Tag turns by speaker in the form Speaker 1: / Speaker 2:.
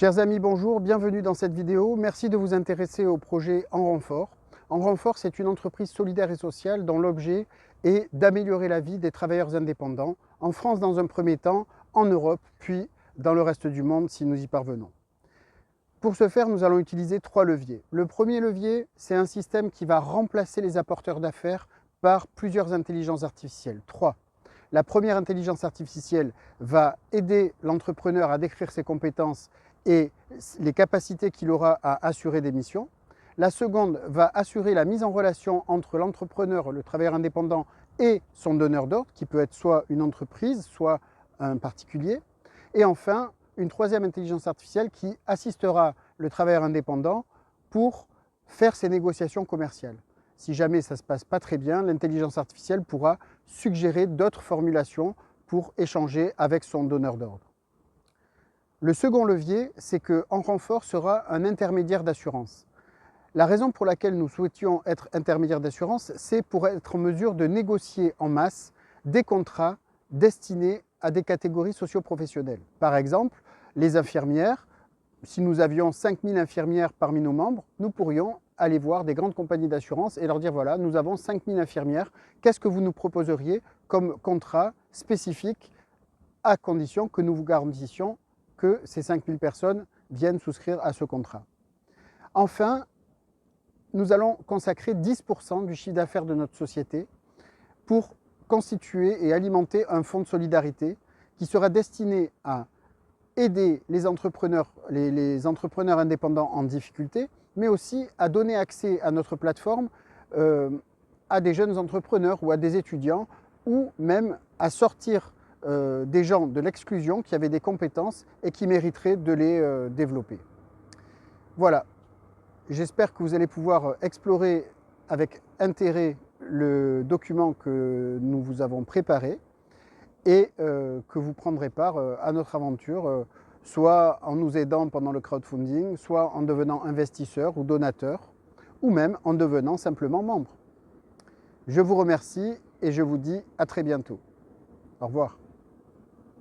Speaker 1: Chers amis, bonjour, bienvenue dans cette vidéo. Merci de vous intéresser au projet En Renfort. En Renfort, c'est une entreprise solidaire et sociale dont l'objet est d'améliorer la vie des travailleurs indépendants, en France dans un premier temps, en Europe, puis dans le reste du monde si nous y parvenons. Pour ce faire, nous allons utiliser 3 leviers. Le premier levier, c'est un système qui va remplacer les apporteurs d'affaires par plusieurs intelligences artificielles. 3. La première intelligence artificielle va aider l'entrepreneur à décrire ses compétences et les capacités qu'il aura à assurer des missions. La seconde va assurer la mise en relation entre l'entrepreneur, le travailleur indépendant et son donneur d'ordre, qui peut être soit une entreprise, soit un particulier. Et enfin, une troisième intelligence artificielle qui assistera le travailleur indépendant pour faire ses négociations commerciales. Si jamais ça ne se passe pas très bien, l'intelligence artificielle pourra suggérer d'autres formulations pour échanger avec son donneur d'ordre. Le second levier, c'est que En Renfort sera un intermédiaire d'assurance. La raison pour laquelle nous souhaitions être intermédiaire d'assurance, c'est pour être en mesure de négocier en masse des contrats destinés à des catégories socio-professionnelles. Par exemple, les infirmières. Si nous avions 5000 infirmières parmi nos membres, nous pourrions aller voir des grandes compagnies d'assurance et leur dire voilà, nous avons 5000 infirmières, qu'est-ce que vous nous proposeriez comme contrat spécifique à condition que nous vous garantissions que ces 5000 personnes viennent souscrire à ce contrat. Enfin, nous allons consacrer 10% du chiffre d'affaires de notre société pour constituer et alimenter un fonds de solidarité qui sera destiné à aider les entrepreneurs indépendants en difficulté, mais aussi à donner accès à notre plateforme à des jeunes entrepreneurs ou à des étudiants, ou même à sortir des gens de l'exclusion qui avaient des compétences et qui mériteraient de les développer. Voilà, j'espère que vous allez pouvoir explorer avec intérêt le document que nous vous avons préparé et que vous prendrez part à notre aventure, soit en nous aidant pendant le crowdfunding, soit en devenant investisseur ou donateur, ou même en devenant simplement membre. Je vous remercie et je vous dis à très bientôt. Au revoir.